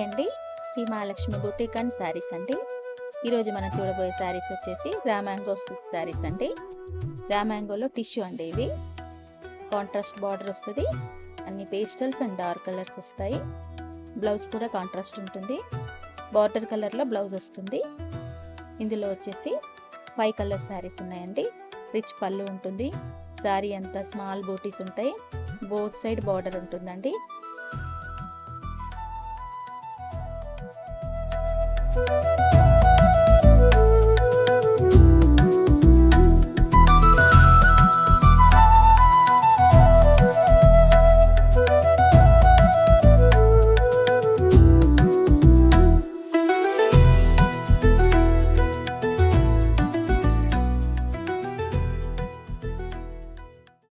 Hi అండి, Shri Mahalakshmi boutique and saris అండి. ఈరోజు మనం చూడబోయే శారీస్ వచ్చేసి రామాంగో సిల్క్ శారీస్ అండి. రామాంగోలో టిష్యూ అండి. ఇవి కాంట్రాస్ట్ బార్డర్ వస్తుంది, అన్ని పేస్టల్స్ అండ్ డార్క్ కలర్స్ వస్తాయి. బ్లౌజ్ కూడా కాంట్రాస్ట్ ఉంటుంది, బార్డర్ కలర్లో బ్లౌజ్ వస్తుంది. ఇందులో వచ్చేసి 5 కలర్ శారీస్ ఉన్నాయండి. రిచ్ పళ్ళు ఉంటుంది, శారీ అంతా స్మాల్ బూటీస్ ఉంటాయి, బోత్ సైడ్ బార్డర్ ఉంటుందండి.